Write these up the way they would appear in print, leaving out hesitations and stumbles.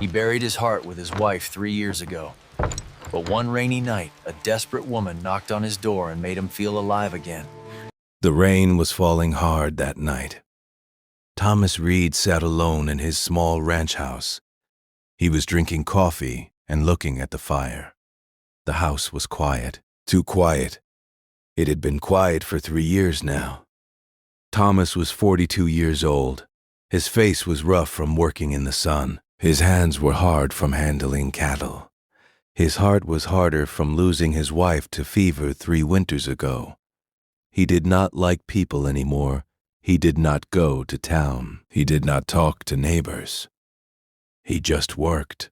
He buried his heart with his wife 3 years ago. But one rainy night, a desperate woman knocked on his door and made him feel alive again. The rain was falling hard that night. Thomas Reed sat alone in his small ranch house. He was drinking coffee and looking at the fire. The house was quiet, too quiet. It had been quiet for 3 years now. Thomas was 42 years old. His face was rough from working in the sun. His hands were hard from handling cattle. His heart was harder from losing his wife to fever 3 winters ago. He did not like people anymore. He did not go to town. He did not talk to neighbors. He just worked.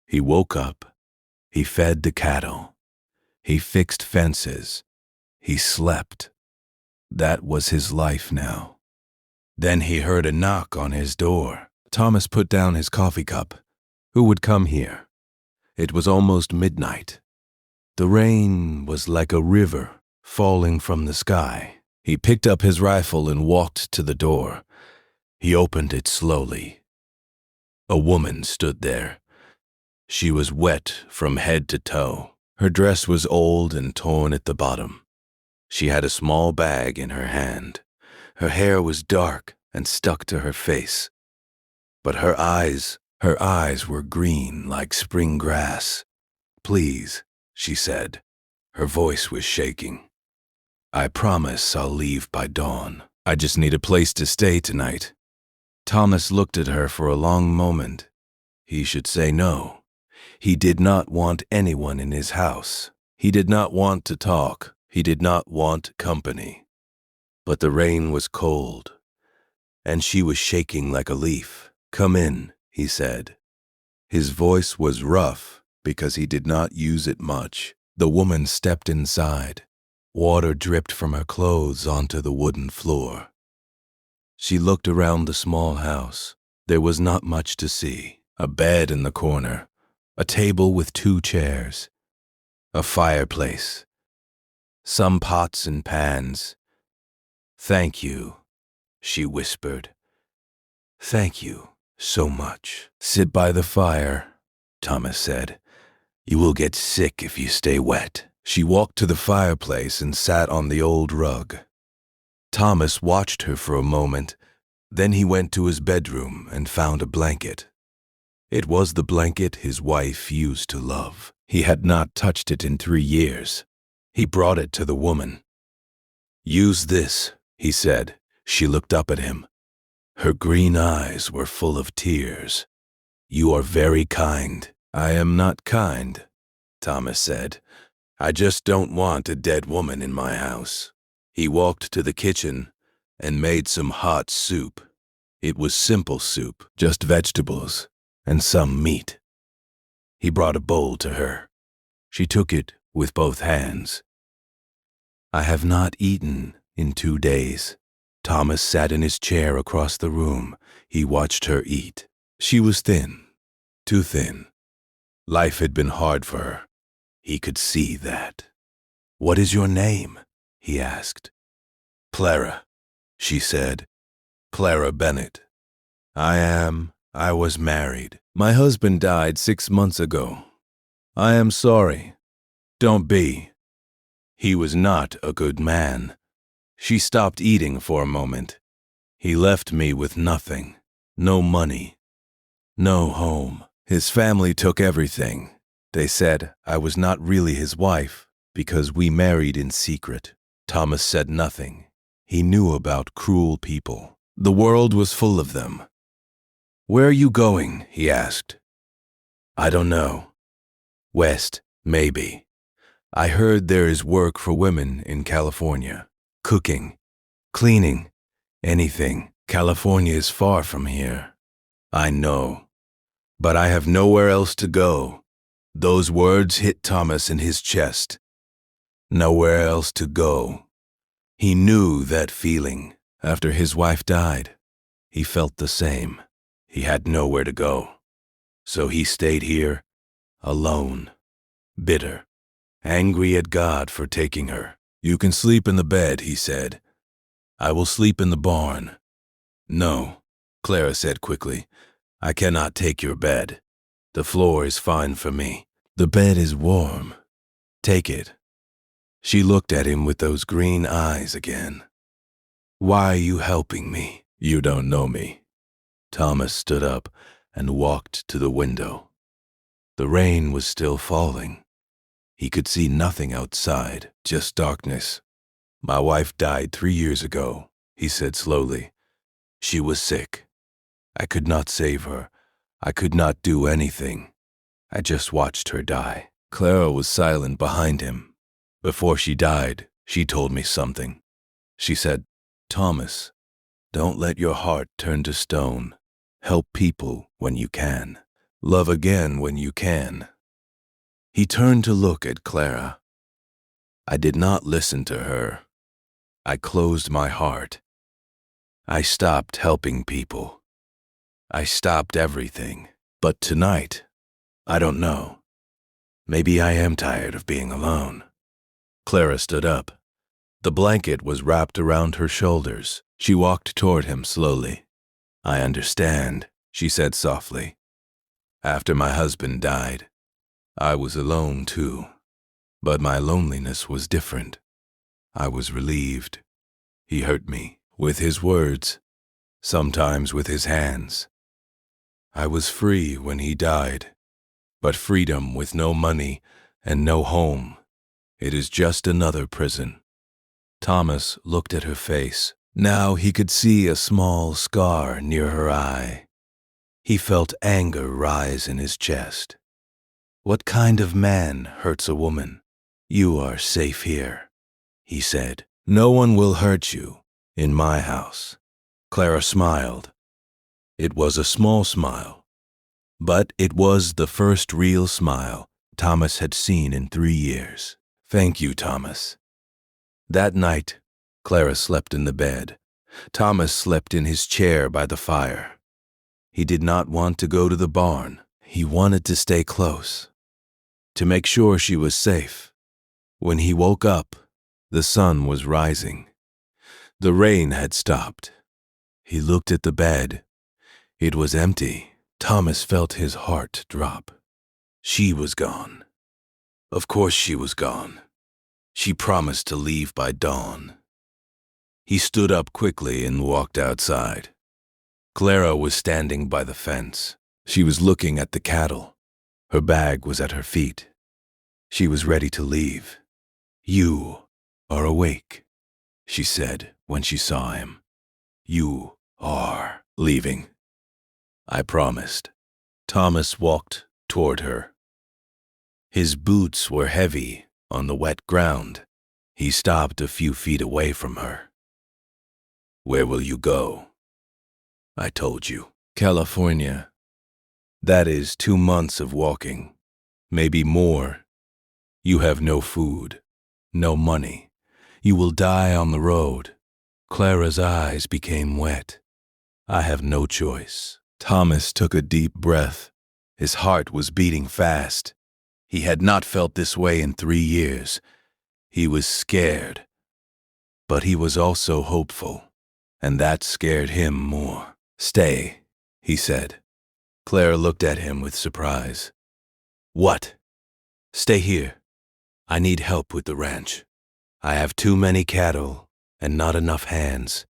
He woke up. He fed the cattle. He fixed fences. He slept. That was his life now. Then he heard a knock on his door. Thomas put down his coffee cup. Who would come here? It was almost midnight. The rain was like a river falling from the sky. He picked up his rifle and walked to the door. He opened it slowly. A woman stood there. She was wet from head to toe. Her dress was old and torn at the bottom. She had a small bag in her hand. Her hair was dark and stuck to her face. But her eyes were green like spring grass. "Please," she said. Her voice was shaking. "I promise I'll leave by dawn. I just need a place to stay tonight." Thomas looked at her for a long moment. He should say no. He did not want anyone in his house. He did not want to talk. He did not want company. But the rain was cold, and she was shaking like a leaf. "Come in," he said. His voice was rough because he did not use it much. The woman stepped inside. Water dripped from her clothes onto the wooden floor. She looked around the small house. There was not much to see. A bed in the corner, a table with 2 chairs, a fireplace, some pots and pans. "Thank you," she whispered. "Thank you so much." "Sit by the fire," Thomas said. "You will get sick if you stay wet." She walked to the fireplace and sat on the old rug. Thomas watched her for a moment. Then he went to his bedroom and found a blanket. It was the blanket his wife used to love. He had not touched it in 3 years. He brought it to the woman. "Use this," he said. She looked up at him. Her green eyes were full of tears. "You are very kind." "I am not kind," Thomas said. "I just don't want a dead woman in my house." He walked to the kitchen and made some hot soup. It was simple soup, just vegetables and some meat. He brought a bowl to her. She took it with both hands. "I have not eaten in 2 days." Thomas sat in his chair across the room. He watched her eat. She was thin, too thin. Life had been hard for her. He could see that. "What is your name?" he asked. "Clara," she said. "Clara Bennett. I was married. My husband died 6 months ago. I am sorry. Don't be. He was not a good man." She stopped eating for a moment. "He left me with nothing. No money. No home. His family took everything. They said I was not really his wife because we married in secret." Thomas said nothing. He knew about cruel people. The world was full of them. "Where are you going?" he asked. "I don't know. West, maybe. I heard there is work for women in California. Cooking, cleaning, anything. California is far from here." "I know. But I have nowhere else to go." Those words hit Thomas in his chest. Nowhere else to go. He knew that feeling. After his wife died, he felt the same. He had nowhere to go. So he stayed here, alone, bitter, angry at God for taking her. "You can sleep in the bed," he said. "I will sleep in the barn." "No," Clara said quickly. "I cannot take your bed. The floor is fine for me. The bed is warm. Take it. She looked at him with those green eyes again. Why are you helping me? You don't know me. Thomas stood up and walked to the window. The rain was still falling. He could see nothing outside, just darkness. My wife died 3 years ago, he said slowly. She was sick. I could not save her. I could not do anything. I just watched her die. Clara was silent behind him. Before she died, she told me something. She said, Thomas, don't let your heart turn to stone. Help people when you can. Love again when you can. He turned to look at Clara. I did not listen to her. I closed my heart. I stopped helping people. I stopped everything. But tonight, I don't know. Maybe I am tired of being alone. Clara stood up. The blanket was wrapped around her shoulders. She walked toward him slowly. I understand, she said softly. After my husband died, I was alone too. But my loneliness was different. I was relieved. He hurt me with his words, sometimes with his hands. I was free when he died, but freedom with no money and no home, it is just another prison. Thomas looked at her face. Now he could see a small scar near her eye. He felt anger rise in his chest. What kind of man hurts a woman? You are safe here, he said. No one will hurt you in my house. Clara smiled. It was a small smile, but it was the first real smile Thomas had seen in 3 years. Thank you, Thomas. That night, Clara slept in the bed. Thomas slept in his chair by the fire. He did not want to go to the barn. He wanted to stay close, to make sure she was safe. When he woke up, the sun was rising. The rain had stopped. He looked at the bed. It was empty. Thomas felt his heart drop. She was gone. Of course she was gone. She promised to leave by dawn. He stood up quickly and walked outside. Clara was standing by the fence. She was looking at the cattle. Her bag was at her feet. She was ready to leave. You are awake, she said when she saw him. You are leaving. I promised. Thomas walked toward her. His boots were heavy on the wet ground. He stopped a few feet away from her. Where will you go? I told you. California. That is 2 months of walking, maybe more. You have no food, no money. You will die on the road. Clara's eyes became wet. I have no choice. Thomas took a deep breath. His heart was beating fast. He had not felt this way in 3 years. He was scared, but he was also hopeful, and that scared him more. Stay, he said. Clara looked at him with surprise. What? Stay here. I need help with the ranch. I have too many cattle and not enough hands.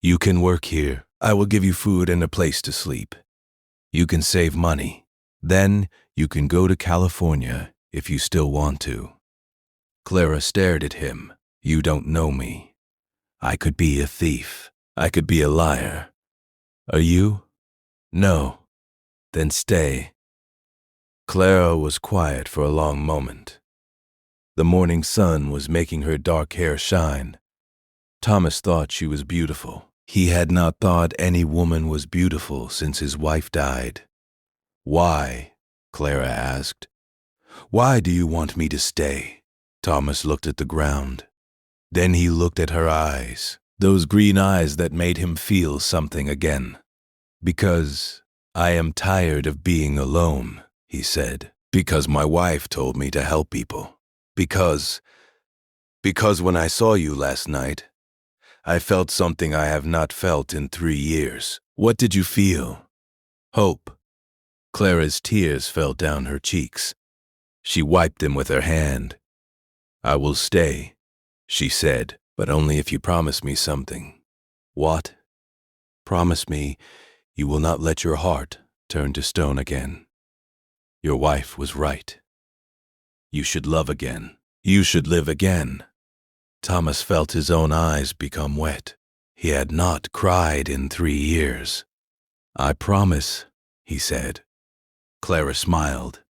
You can work here. I will give you food and a place to sleep. You can save money. Then you can go to California if you still want to. Clara stared at him. You don't know me. I could be a thief. I could be a liar. Are you? No. Then stay. Clara was quiet for a long moment. The morning sun was making her dark hair shine. Thomas thought she was beautiful. He had not thought any woman was beautiful since his wife died. Why? Clara asked. Why do you want me to stay? Thomas looked at the ground. Then he looked at her eyes, those green eyes that made him feel something again. Because I am tired of being alone, he said. Because my wife told me to help people. Because when I saw you last night, I felt something I have not felt in 3 years. What did you feel? Hope. Clara's tears fell down her cheeks. She wiped them with her hand. "I will stay," she said, "but only if you promise me something." "What?" "Promise me you will not let your heart turn to stone again. Your wife was right. You should love again. You should live again." Thomas felt his own eyes become wet. He had not cried in 3 years. "I promise," he said. Clara smiled.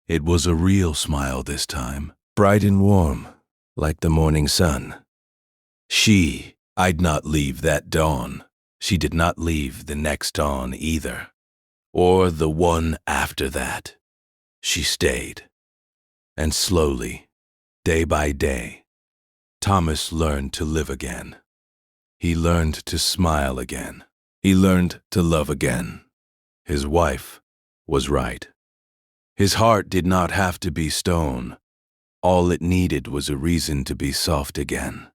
It was a real smile this time, bright and warm, like the morning sun. I'd not leave that dawn. She did not leave the next dawn either, or the one after that. She stayed. And slowly, day by day, Thomas learned to live again. He learned to smile again. He learned to love again. His wife was right. His heart did not have to be stone. All it needed was a reason to be soft again.